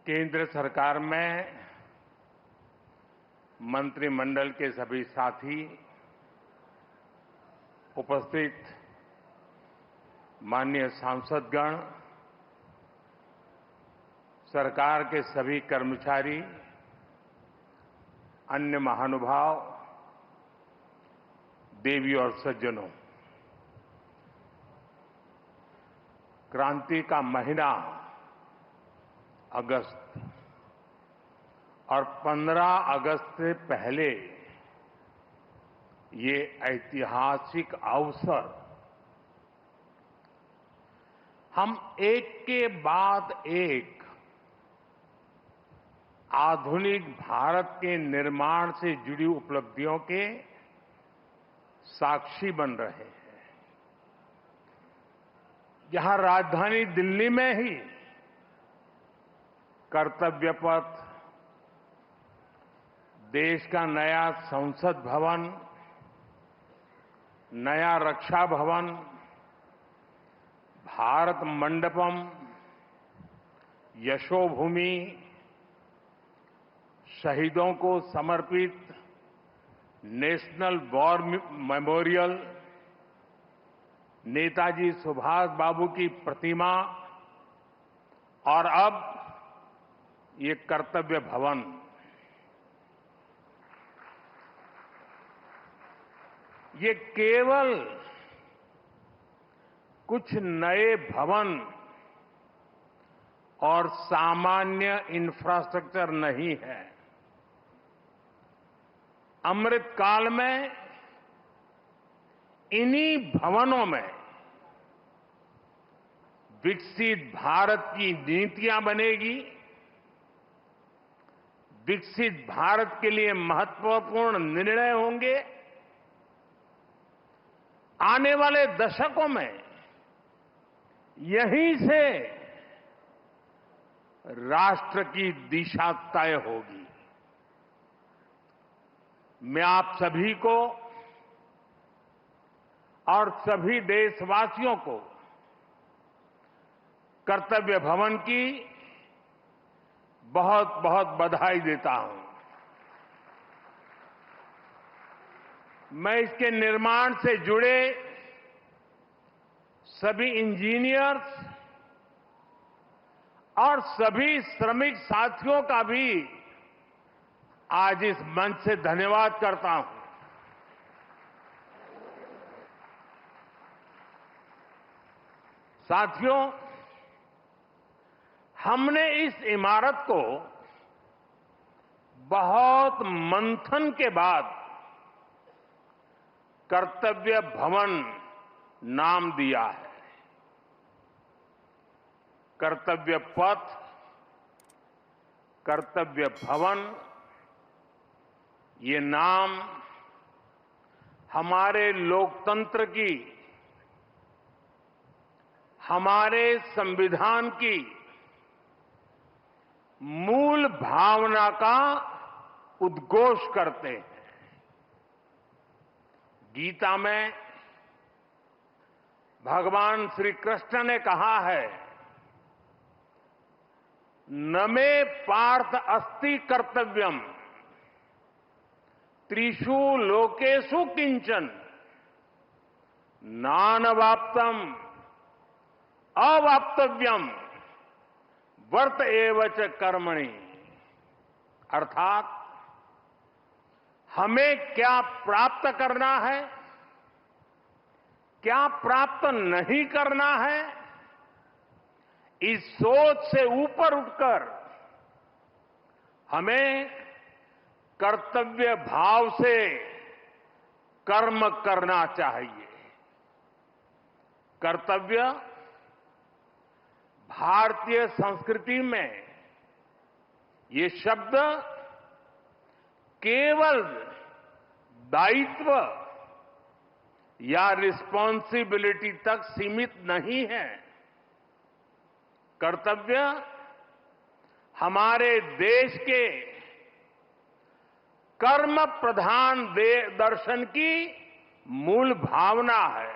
केंद्र सरकार में मंत्रिमंडल के सभी साथी, उपस्थित माननीय सांसदगण, सरकार के सभी कर्मचारी, अन्य महानुभाव, देवी और सज्जनों, क्रांति का महीना अगस्त और 15 अगस्त से पहले ये ऐतिहासिक अवसर हम एक के बाद एक आधुनिक भारत के निर्माण से जुड़ी उपलब्धियों के साक्षी बन रहे हैं। यहां राजधानी दिल्ली में ही कर्तव्य पथ, देश का नया संसद भवन, नया रक्षा भवन, भारत मंडपम, यशोभूमि, शहीदों को समर्पित national war memorial, Netaji Subhash Babu की प्रतिमा और अब ये कर्तव्य भवन, ये केवल कुछ नए भवन और सामान्य इंफ्रास्ट्रक्चर नहीं है। अमृत काल में इन्हीं भवनों में विकसित भारत की नीतियां बनेगी, विकसित भारत के लिए महत्वपूर्ण निर्णय होंगे। आने वाले दशकों में यहीं से राष्ट्र की दिशा तय होगी। मैं आप सभी को और सभी देशवासियों को कर्तव्य भवन की बहुत बहुत बधाई देता हूं। मैं इसके निर्माण से जुड़े सभी इंजीनियर्स और सभी श्रमिक साथियों का भी आज इस मंच से धन्यवाद करता हूं। साथियों, हमने इस इमारत को बहुत मंथन के बाद कर्तव्य भवन नाम दिया है। कर्तव्य पथ, कर्तव्य भवन, ये नाम हमारे लोकतंत्र की, हमारे संविधान की मूल भावना का उद्घोष करते हैं। गीता में भगवान श्री कृष्ण ने कहा है, न मे पार्थ अस्ति कर्तव्यम त्रिषु लोकेषु किंचन नानवाप्तम अवाप्तव्यम वर्त एव च कर्मणि। अर्थात हमें क्या प्राप्त करना है, क्या प्राप्त नहीं करना है, इस सोच से ऊपर उठकर हमें कर्तव्य भाव से कर्म करना चाहिए। कर्तव्य भारतीय संस्कृति में ये शब्द केवल दायित्व या रिस्पॉन्सिबिलिटी तक सीमित नहीं है। कर्तव्य हमारे देश के कर्म प्रधान दर्शन की मूल भावना है।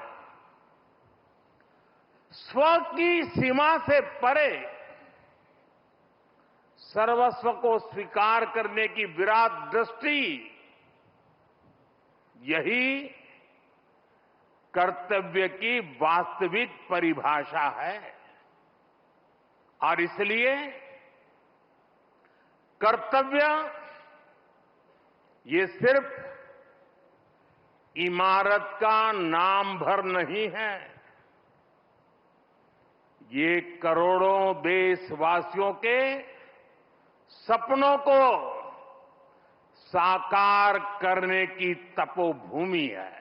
स्व की सीमा से परे सर्वस्व को स्वीकार करने की विराट दृष्टि, यही कर्तव्य की वास्तविक परिभाषा है। और इसलिए कर्तव्य ये सिर्फ इमारत का नाम भर नहीं है, ये करोड़ों देशवासियों के सपनों को साकार करने की तपोभूमि है।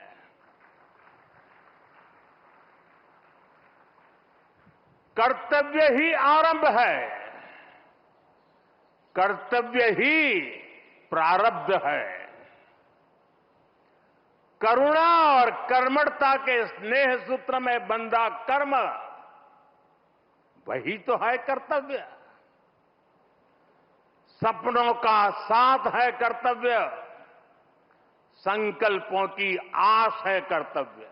कर्तव्य ही आरंभ है, कर्तव्य ही प्रारब्ध है। करुणा और कर्मठता के स्नेह सूत्र में बंधा कर्म, वही तो है कर्तव्य। सपनों का साथ है कर्तव्य, संकल्पों की आस है कर्तव्य,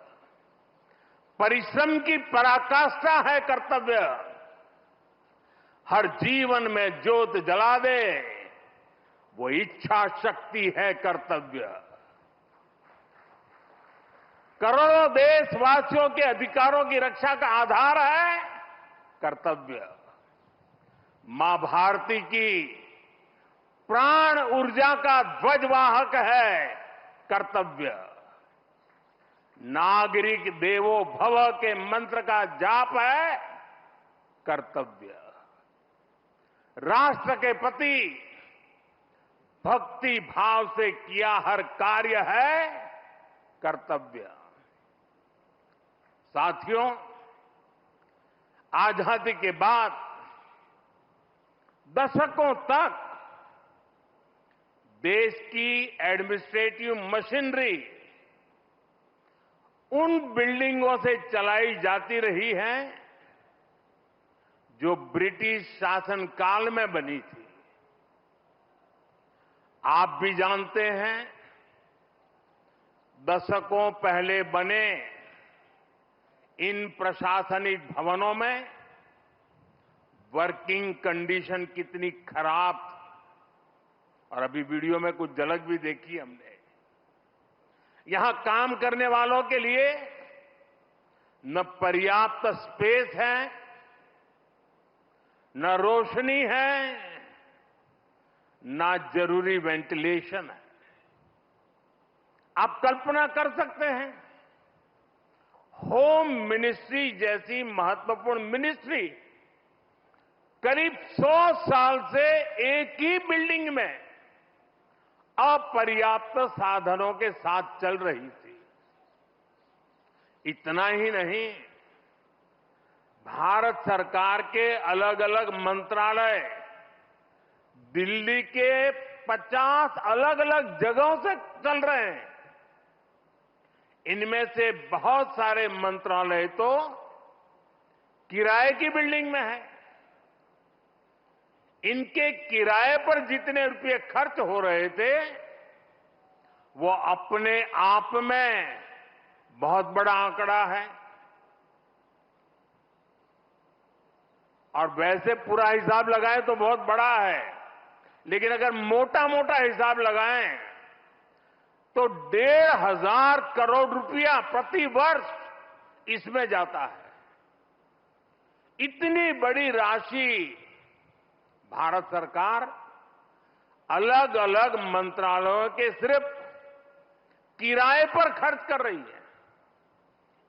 परिश्रम की पराकाष्ठा है कर्तव्य, हर जीवन में ज्योत जला दे वो इच्छा शक्ति है कर्तव्य। करोड़ों देशवासियों के अधिकारों की रक्षा का आधार है कर्तव्य। मां भारती की प्राण ऊर्जा का ध्वजवाहक है कर्तव्य। नागरिक देवो भव के मंत्र का जाप है कर्तव्य। राष्ट्र के प्रति भक्ति भाव से किया हर कार्य है कर्तव्य। साथियों, आजादी के बाद दशकों तक देश की एडमिनिस्ट्रेटिव मशीनरी उन बिल्डिंगों से चलाई जाती रही है जो ब्रिटिश शासनकाल में बनी थी। आप भी जानते हैं, दशकों पहले बने इन प्रशासनिक भवनों में वर्किंग कंडीशन कितनी खराब थी, और अभी वीडियो में कुछ झलक भी देखी हमने। यहां काम करने वालों के लिए न पर्याप्त स्पेस है, न रोशनी है, न जरूरी वेंटिलेशन है। आप कल्पना कर सकते हैं, होम मिनिस्ट्री जैसी महत्वपूर्ण मिनिस्ट्री करीब 100 साल से एक ही बिल्डिंग में अपर्याप्त साधनों के साथ चल रही थी। इतना ही नहीं, भारत सरकार के अलग अलग मंत्रालय दिल्ली के 50 अलग अलग जगहों से चल रहे हैं। इनमें से बहुत सारे मंत्रालय तो किराए की बिल्डिंग में है। इनके किराए पर जितने रुपए खर्च हो रहे थे, वो अपने आप में बहुत बड़ा आंकड़ा है। और वैसे पूरा हिसाब लगाएं तो बहुत बड़ा है, लेकिन अगर मोटा मोटा हिसाब लगाएं तो 1,500 करोड़ रुपया प्रति वर्ष इसमें जाता है। इतनी बड़ी राशि भारत सरकार अलग अलग मंत्रालयों के सिर्फ किराए पर खर्च कर रही है।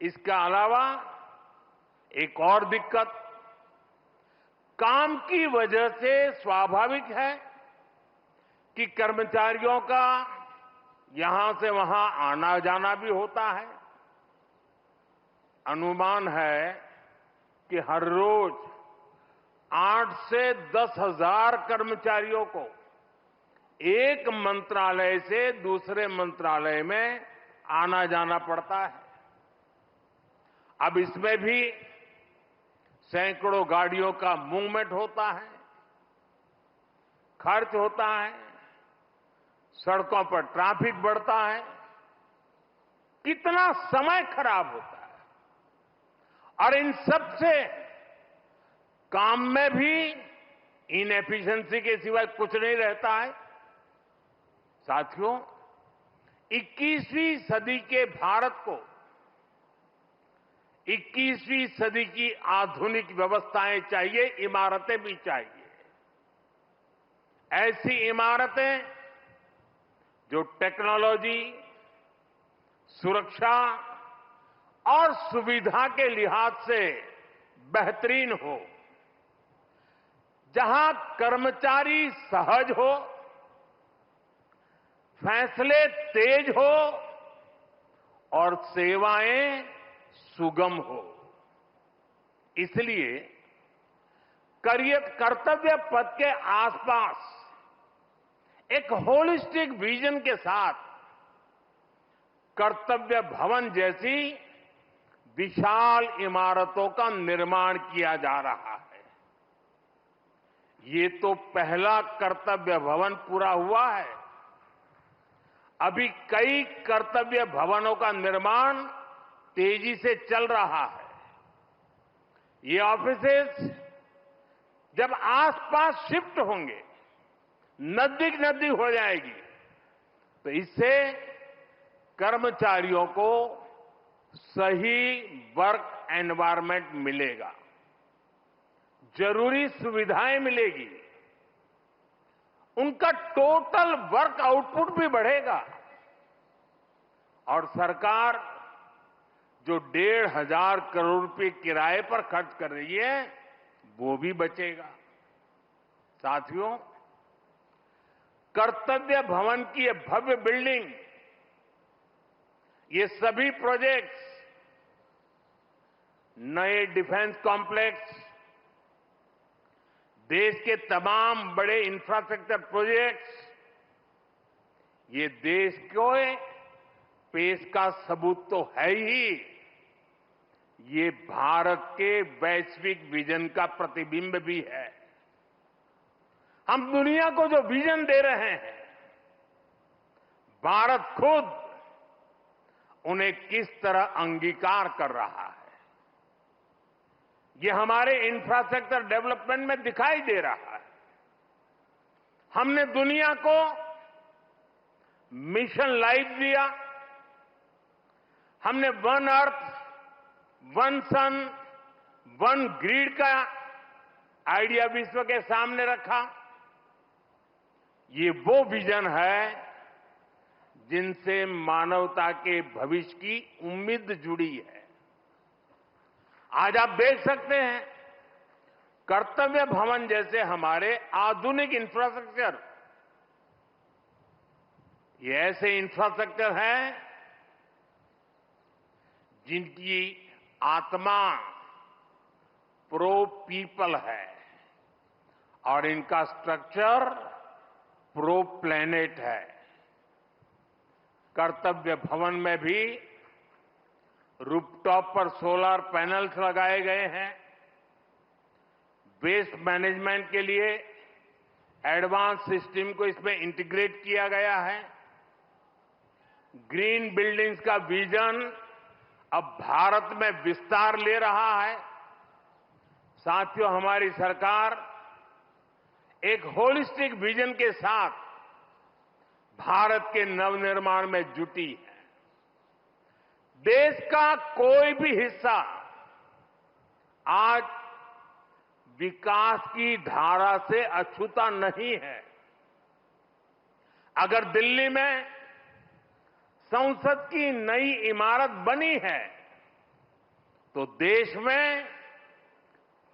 इसके अलावा एक और दिक्कत, काम की वजह से स्वाभाविक है कि कर्मचारियों का यहां से वहां आना जाना भी होता है। अनुमान है कि हर रोज 8 से 10,000 कर्मचारियों को एक मंत्रालय से दूसरे मंत्रालय में आना जाना पड़ता है। अब इसमें भी सैकड़ों गाड़ियों का मूवमेंट होता है, खर्च होता है, सड़कों पर ट्रैफिक बढ़ता है, कितना समय खराब होता है। और इन सब से काम में भी इनएफिशिएंसी के सिवाय कुछ नहीं रहता है। साथियों, 21वीं सदी के भारत को 21वीं सदी की आधुनिक व्यवस्थाएं चाहिए, इमारतें भी चाहिए। ऐसी इमारतें जो टेक्नोलॉजी, सुरक्षा और सुविधा के लिहाज से बेहतरीन हो, जहां कर्मचारी सहज हो, फैसले तेज हो और सेवाएं सुगम हो। इसलिए कर्तव्य पथ के आसपास एक होलिस्टिक विजन के साथ कर्तव्य भवन जैसी विशाल इमारतों का निर्माण किया जा रहा है। ये तो पहला कर्तव्य भवन पूरा हुआ है। अभी कई कर्तव्य भवनों का निर्माण तेजी से चल रहा है। ये ऑफिसेस जब आसपास शिफ्ट होंगे, नजदीक नजदीक हो जाएगी, तो इससे कर्मचारियों को सही वर्क एनवायरनमेंट मिलेगा, जरूरी सुविधाएं मिलेगी, उनका टोटल वर्क आउटपुट भी बढ़ेगा और सरकार जो 1,500 करोड़ रुपए किराए पर खर्च कर रही है वो भी बचेगा। साथियों, कर्तव्य भवन की ये भव्य बिल्डिंग, ये सभी प्रोजेक्ट्स, नए डिफेंस कॉम्प्लेक्स, देश के तमाम बड़े इंफ्रास्ट्रक्चर प्रोजेक्ट्स, ये देश को पेश का सबूत तो है ही, ये भारत के वैश्विक विजन का प्रतिबिंब भी है। हम दुनिया को जो विजन दे रहे हैं, भारत खुद उन्हें किस तरह अंगीकार कर रहा है, ये हमारे इंफ्रास्ट्रक्चर डेवलपमेंट में दिखाई दे रहा है। हमने दुनिया को मिशन लाइफ दिया, हमने वन अर्थ, वन सन, वन ग्रिड का आइडिया विश्व के सामने रखा। ये वो विजन है जिनसे मानवता के भविष्य की उम्मीद जुड़ी है। आज आप देख सकते हैं, कर्तव्य भवन जैसे हमारे आधुनिक इंफ्रास्ट्रक्चर, ये ऐसे इंफ्रास्ट्रक्चर हैं जिनकी आत्मा प्रो पीपल है और इनका स्ट्रक्चर प्रो प्लेनेट है। कर्तव्य भवन में भी रूफटॉप पर सोलर पैनल्स लगाए गए हैं। वेस्ट मैनेजमेंट के लिए एडवांस सिस्टम को इसमें इंटीग्रेट किया गया है। ग्रीन बिल्डिंग्स का विजन अब भारत में विस्तार ले रहा है। साथियों, हमारी सरकार एक होलिस्टिक विजन के साथ भारत के नवनिर्माण में जुटी है। देश का कोई भी हिस्सा आज विकास की धारा से अछूता नहीं है। अगर दिल्ली में संसद की नई इमारत बनी है तो देश में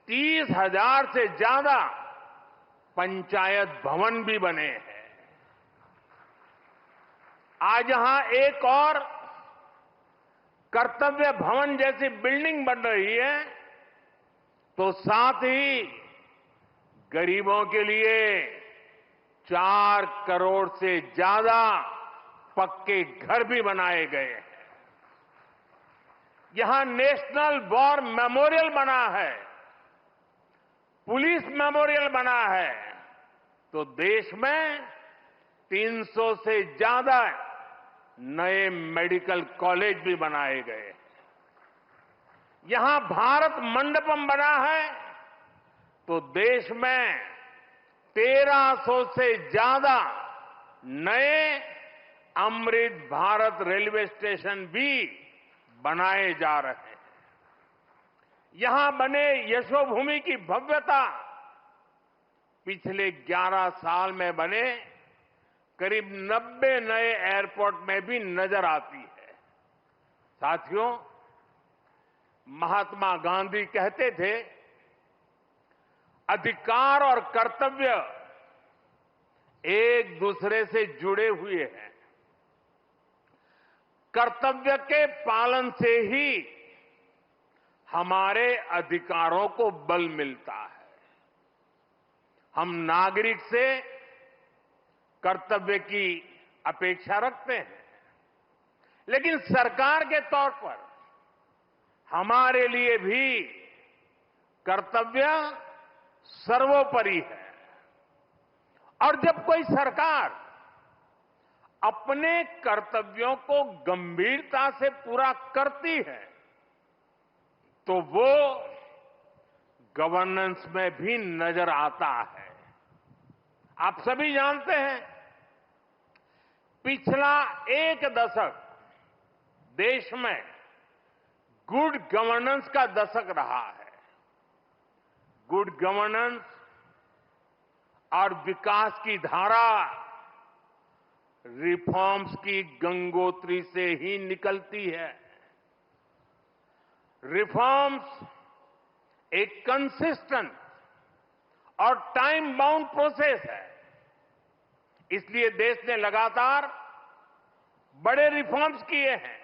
30,000 से ज्यादा पंचायत भवन भी बने हैं। आज यहां एक और कर्तव्य भवन जैसी बिल्डिंग बन रही है तो साथ ही गरीबों के लिए 4 करोड़ से ज्यादा पक्के घर भी बनाए गए हैं। यहां नेशनल वॉर मेमोरियल बना है, पुलिस मेमोरियल बना है, तो देश में 300 से ज्यादा नए मेडिकल कॉलेज भी बनाए गए। यहां भारत मंडपम बना है तो देश में 1300 से ज्यादा नए अमृत भारत रेलवे स्टेशन भी बनाए जा रहे हैं। यहां बने यशोभूमि की भव्यता पिछले 11 साल में बने करीब 90 नए एयरपोर्ट में भी नजर आती है। साथियों, महात्मा गांधी कहते थे, अधिकार और कर्तव्य एक दूसरे से जुड़े हुए हैं। कर्तव्य के पालन से ही हमारे अधिकारों को बल मिलता है। हम नागरिक से कर्तव्य की अपेक्षा रखते हैं, लेकिन सरकार के तौर पर हमारे लिए भी कर्तव्य सर्वोपरि है। और जब कोई सरकार अपने कर्तव्यों को गंभीरता से पूरा करती है तो वो गवर्नेंस में भी नजर आता है। आप सभी जानते हैं, पिछला एक दशक देश में गुड गवर्नेंस का दशक रहा है। गुड गवर्नेंस और विकास की धारा रिफॉर्म्स की गंगोत्री से ही निकलती है। रिफॉर्म्स एक कंसिस्टेंट और टाइम बाउंड प्रोसेस है। इसलिए देश ने लगातार बड़े रिफॉर्म्स किए हैं।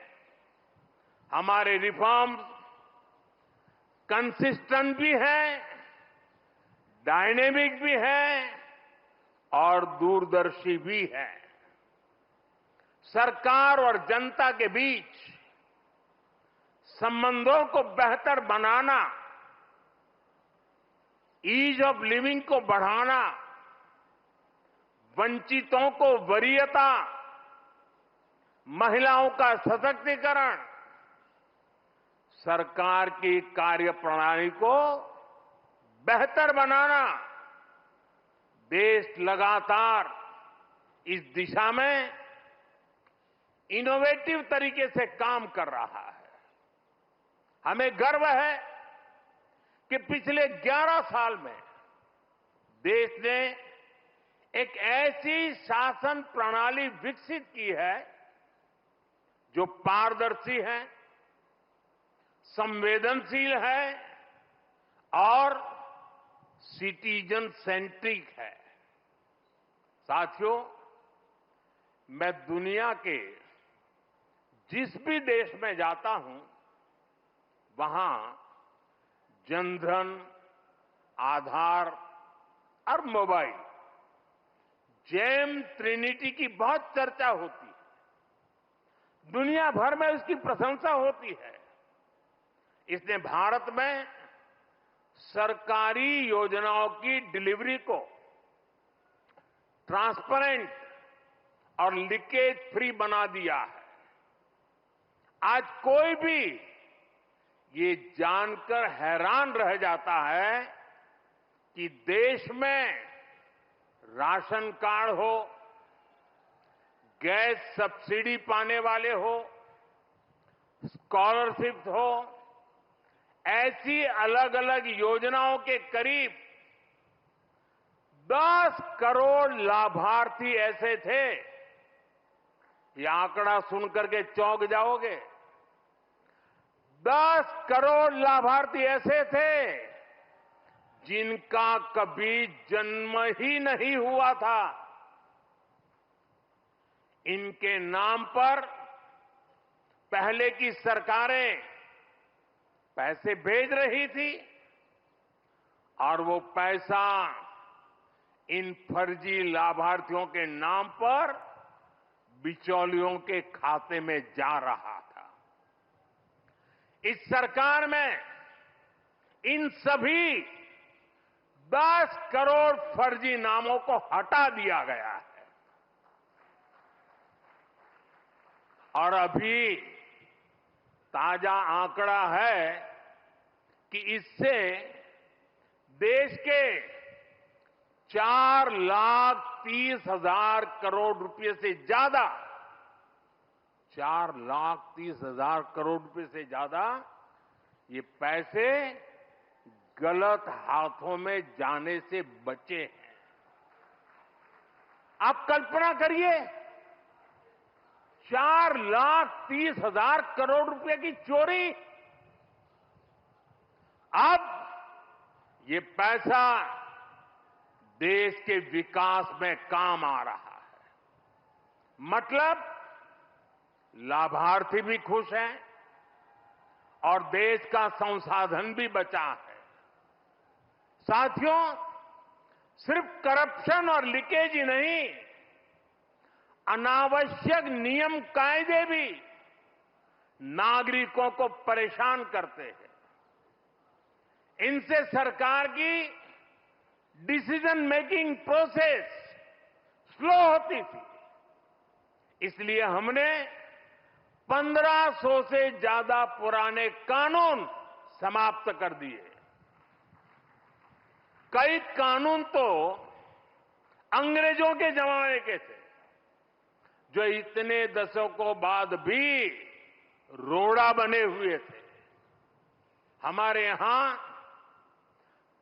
हमारे रिफॉर्म्स कंसिस्टेंट भी हैं, डायनेमिक भी हैं और दूरदर्शी भी है। सरकार और जनता के बीच संबंधों को बेहतर बनाना, ईज ऑफ लिविंग को बढ़ाना, वंचितों को वरीयता, महिलाओं का सशक्तिकरण, सरकार की कार्यप्रणाली को बेहतर बनाना, देश लगातार इस दिशा में इनोवेटिव तरीके से काम कर रहा है। हमें गर्व है कि पिछले 11 साल में देश ने एक ऐसी शासन प्रणाली विकसित की है जो पारदर्शी है, संवेदनशील है और सिटीजन सेंट्रिक है। साथियों, मैं दुनिया के जिस भी देश में जाता हूं, वहां जनधन, आधार और मोबाइल जेम ट्रिनिटी की बहुत चर्चा होती है। दुनिया भर में उसकी प्रशंसा होती है। इसने भारत में सरकारी योजनाओं की डिलीवरी को ट्रांसपेरेंट और लीकेज फ्री बना दिया है। आज कोई भी ये जानकर हैरान रह जाता है कि देश में राशन कार्ड हो, गैस सब्सिडी पाने वाले हो, स्कॉलरशिप हो, ऐसी अलग अलग योजनाओं के करीब 10 करोड़ लाभार्थी ऐसे थे। ये आंकड़ा सुनकर के चौंक जाओगे। 10 करोड़ लाभार्थी ऐसे थे जिनका कभी जन्म ही नहीं हुआ था। इनके नाम पर पहले की सरकारें पैसे भेज रही थी और वो पैसा इन फर्जी लाभार्थियों के नाम पर बिचौलियों के खाते में जा रहा था। इस सरकार में इन सभी 10 करोड़ फर्जी नामों को हटा दिया गया है और अभी ताजा आंकड़ा है कि इससे देश के 4,30,000 करोड़ रुपए से ज्यादा, 4,30,000 करोड़ रुपए से ज्यादा ये पैसे गलत हाथों में जाने से बचे हैं। आप कल्पना करिए, 4,30,000 करोड़ रुपए की चोरी। अब ये पैसा देश के विकास में काम आ रहा है। मतलब लाभार्थी भी खुश हैं और देश का संसाधन भी बचा है। साथियों, सिर्फ करप्शन और लीकेज ही नहीं, अनावश्यक नियम कायदे भी नागरिकों को परेशान करते हैं। इनसे सरकार की डिसीजन मेकिंग प्रोसेस स्लो होती थी। इसलिए हमने 1500 से ज्यादा पुराने कानून समाप्त कर दिए। कई कानून तो अंग्रेजों के जमाने के थे, जो इतने दशकों बाद भी रोड़ा बने हुए थे। हमारे यहां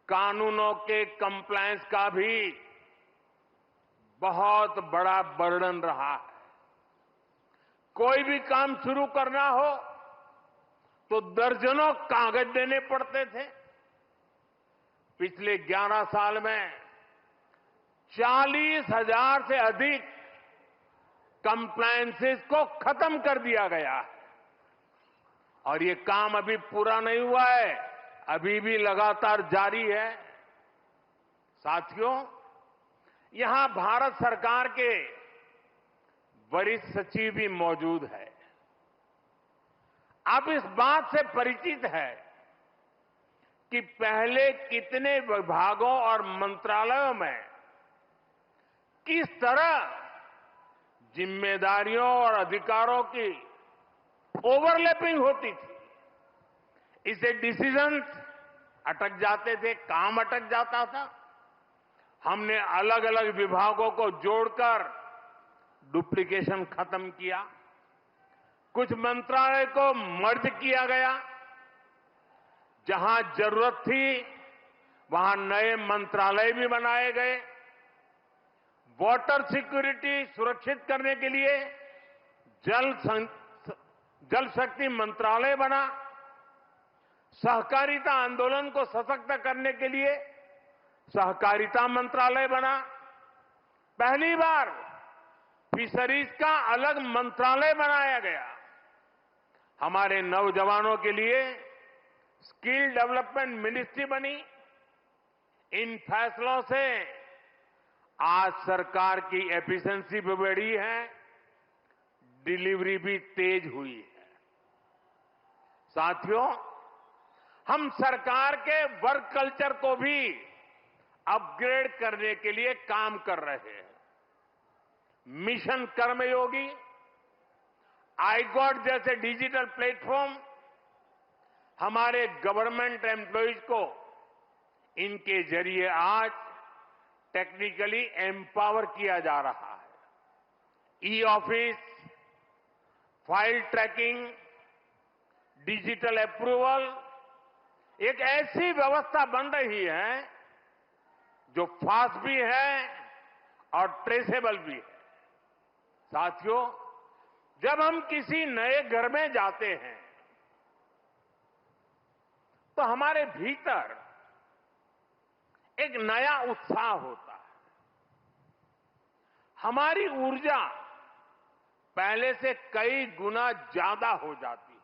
कानूनों के कंप्लायंस का भी बहुत बड़ा बर्डन रहा है। कोई भी काम शुरू करना हो तो दर्जनों कागज देने पड़ते थे। पिछले 11 साल में 40,000 से अधिक कंप्लायंसेस को खत्म कर दिया गया है। और ये काम अभी पूरा नहीं हुआ है, अभी भी लगातार जारी है। साथियों, यहां भारत सरकार के वरिष्ठ सचिव भी मौजूद है। आप इस बात से परिचित है कि पहले कितने विभागों और मंत्रालयों में किस तरह जिम्मेदारियों और अधिकारों की ओवरलैपिंग होती थी। इससे डिसीजंस अटक जाते थे, काम अटक जाता था। हमने अलग अलग विभागों को जोड़कर डुप्लीकेशन खत्म किया। कुछ मंत्रालय को मर्ज किया गया। जहां जरूरत थी वहां नए मंत्रालय भी बनाए गए। वाटर सिक्योरिटी सुरक्षित करने के लिए जल शक्ति मंत्रालय बना। सहकारिता आंदोलन को सशक्त करने के लिए सहकारिता मंत्रालय बना। पहली बार फिशरीज का अलग मंत्रालय बनाया गया। हमारे नौजवानों के लिए स्किल डेवलपमेंट मिनिस्ट्री बनी। इन फैसलों से आज सरकार की एफिशिएंसी भी बढ़ी है, डिलीवरी भी तेज हुई है। साथियों, हम सरकार के वर्क कल्चर को भी अपग्रेड करने के लिए काम कर रहे हैं। मिशन कर्मयोगी, iGOT जैसे डिजिटल प्लेटफॉर्म हमारे गवर्नमेंट एम्प्लॉइज को इनके जरिए आज टेक्निकली एम्पावर किया जा रहा है। E office, file tracking, digital approval, एक ऐसी व्यवस्था बन रही है जो फास्ट भी है और ट्रेसेबल भी है। साथियों, जब हम किसी नए घर में जाते हैं तो हमारे भीतर एक नया उत्साह होता है। हमारी ऊर्जा पहले से कई गुना ज्यादा हो जाती है।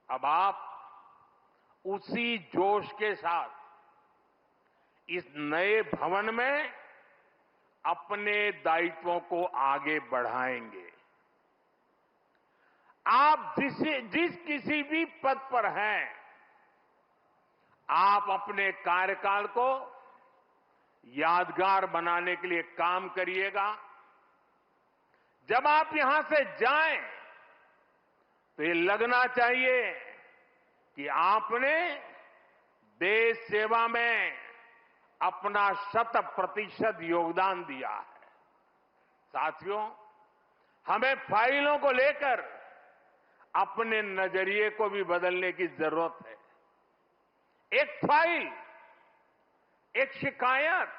अब आप उसी जोश के साथ इस नए भवन में अपने दायित्वों को आगे बढ़ाएंगे। आप जिस किसी भी पद पर हैं, आप अपने कार्यकाल को यादगार बनाने के लिए काम करिएगा। जब आप यहां से जाएं तो ये लगना चाहिए कि आपने देश सेवा में अपना 100% योगदान दिया है। साथियों, हमें फाइलों को लेकर अपने नजरिए को भी बदलने की जरूरत है। एक फाइल, एक शिकायत,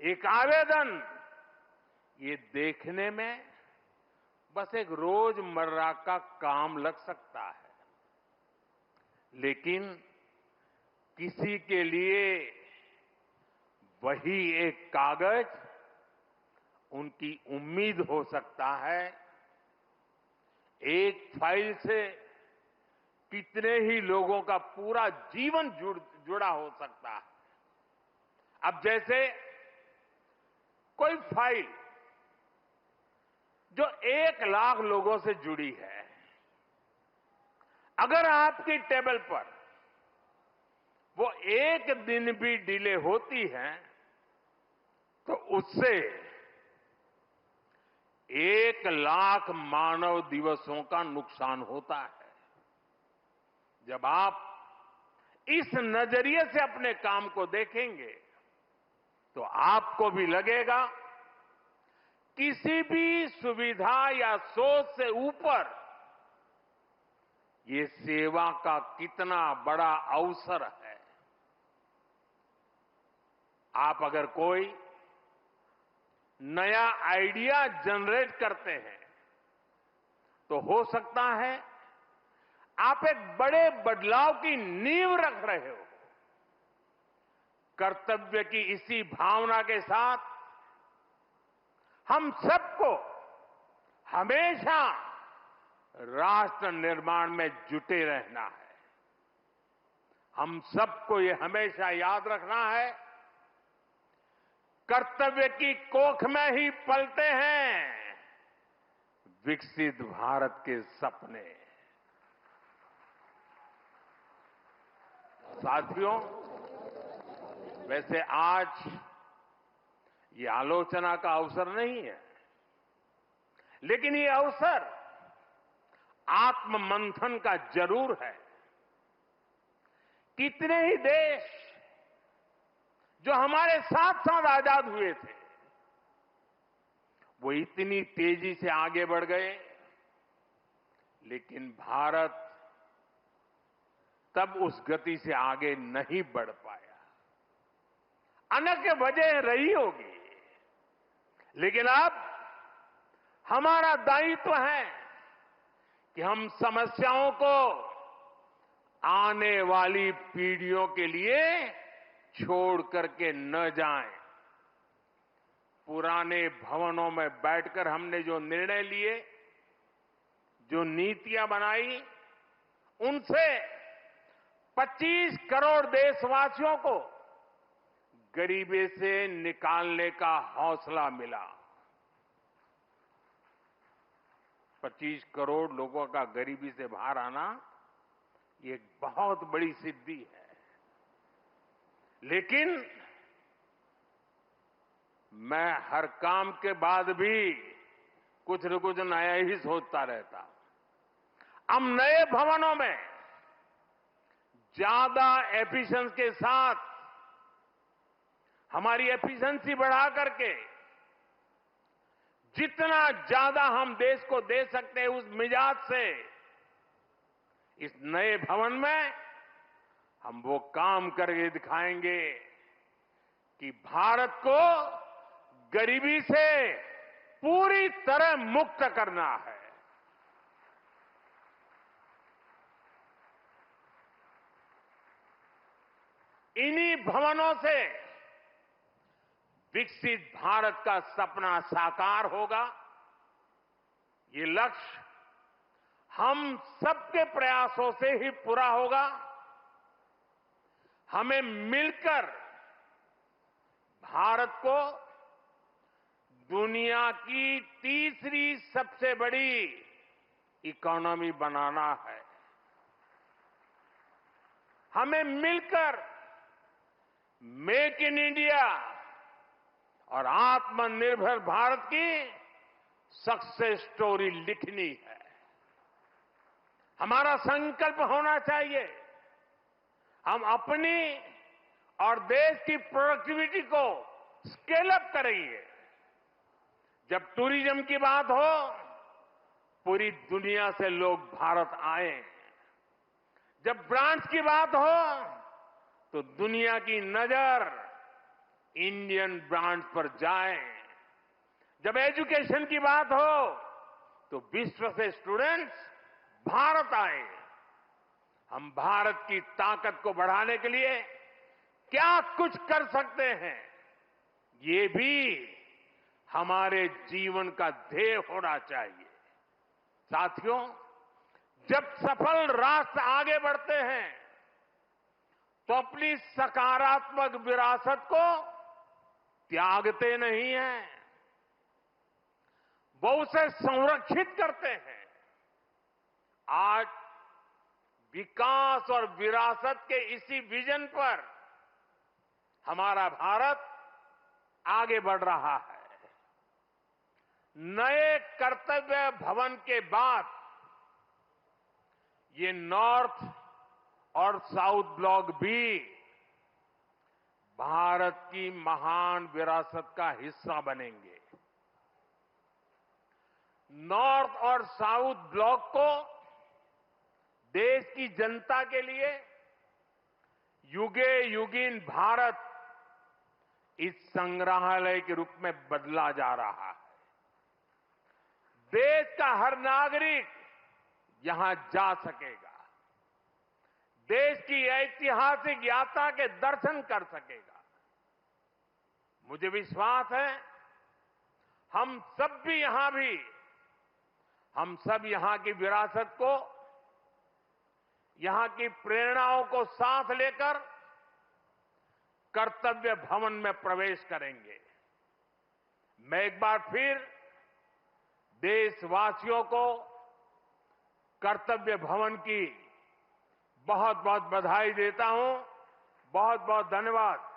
एक आवेदन, ये देखने में बस एक रोजमर्रा का काम लग सकता है, लेकिन किसी के लिए वही एक कागज उनकी उम्मीद हो सकता है। एक फाइल से कितने ही लोगों का पूरा जीवन जुड़ा हो सकता है। अब जैसे कोई फाइल जो 1 लाख लोगों से जुड़ी है, अगर आपकी टेबल पर वो एक दिन भी डिले होती है तो उससे 1 लाख मानव दिवसों का नुकसान होता है। जब आप इस नजरिए से अपने काम को देखेंगे तो आपको भी लगेगा किसी भी सुविधा या सोच से ऊपर ये सेवा का कितना बड़ा अवसर है। आप अगर कोई नया आइडिया जनरेट करते हैं तो हो सकता है आप एक बड़े बदलाव की नींव रख रहे हो। कर्तव्य की इसी भावना के साथ हम सबको हमेशा राष्ट्र निर्माण में जुटे रहना है। हम सबको ये हमेशा याद रखना है, कर्तव्य की कोख में ही पलते हैं विकसित भारत के सपने। साथियों, वैसे आज ये आलोचना का अवसर नहीं है, लेकिन ये अवसर आत्ममंथन का जरूर है। कितने ही देश जो हमारे साथ साथ आजाद हुए थे, वो इतनी तेजी से आगे बढ़ गए, लेकिन भारत तब उस गति से आगे नहीं बढ़ पाया। अनेक वजह रही होगी, लेकिन अब हमारा दायित्व है कि हम समस्याओं को आने वाली पीढ़ियों के लिए छोड़ करके न जाएं। पुराने भवनों में बैठकर हमने जो निर्णय लिए, जो नीतियां बनाई, उनसे 25 करोड़ देशवासियों को गरीबी से निकालने का हौसला मिला। 25 करोड़ लोगों का गरीबी से बाहर आना ये एक बहुत बड़ी सिद्धि है। लेकिन मैं हर काम के बाद भी कुछ न कुछ नया ही सोचता रहता। हम नए भवनों में ज्यादा एफिशिएंसी के साथ हमारी एफिशिएंसी बढ़ा करके जितना ज्यादा हम देश को दे सकते हैं, उस मिजाज से इस नए भवन में हम वो काम करके दिखाएंगे कि भारत को गरीबी से पूरी तरह मुक्त करना है। इन्हीं भवनों से विकसित भारत का सपना साकार होगा। ये लक्ष्य हम सबके प्रयासों से ही पूरा होगा। हमें मिलकर भारत को दुनिया की तीसरी सबसे बड़ी इकोनॉमी बनाना है। हमें मिलकर मेक इन इंडिया और आत्मनिर्भर भारत की सक्सेस स्टोरी लिखनी है। हमारा संकल्प होना चाहिए, हम अपनी और देश की प्रोडक्टिविटी को स्केल अप करेंगे। जब टूरिज्म की बात हो, पूरी दुनिया से लोग भारत आए। जब ब्रांड्स की बात हो, तो दुनिया की नजर इंडियन ब्रांड्स पर जाए। जब एजुकेशन की बात हो, तो विश्व से स्टूडेंट्स भारत आए। हम भारत की ताकत को बढ़ाने के लिए क्या कुछ कर सकते हैं, ये भी हमारे जीवन का ध्येय होना चाहिए। साथियों, जब सफल राष्ट्र आगे बढ़ते हैं, तो अपनी सकारात्मक विरासत को त्यागते नहीं हैं, वो उसे संरक्षित करते हैं। आज विकास और विरासत के इसी विजन पर हमारा भारत आगे बढ़ रहा है। नए कर्तव्य भवन के बाद ये नॉर्थ और साउथ ब्लॉक भी भारत की महान विरासत का हिस्सा बनेंगे। नॉर्थ और साउथ ब्लॉक को देश की जनता के लिए युगे युगीन भारत इस संग्रहालय के रूप में बदला जा रहा है। देश का हर नागरिक यहां जा सकेगा, देश की ऐतिहासिक यात्रा के दर्शन कर सकेगा। मुझे विश्वास है हम सब यहां की विरासत को, यहां की प्रेरणाओं को साथ लेकर कर्तव्य भवन में प्रवेश करेंगे। मैं एक बार फिर देशवासियों को कर्तव्य भवन की बहुत बहुत बधाई देता हूं। बहुत बहुत धन्यवाद।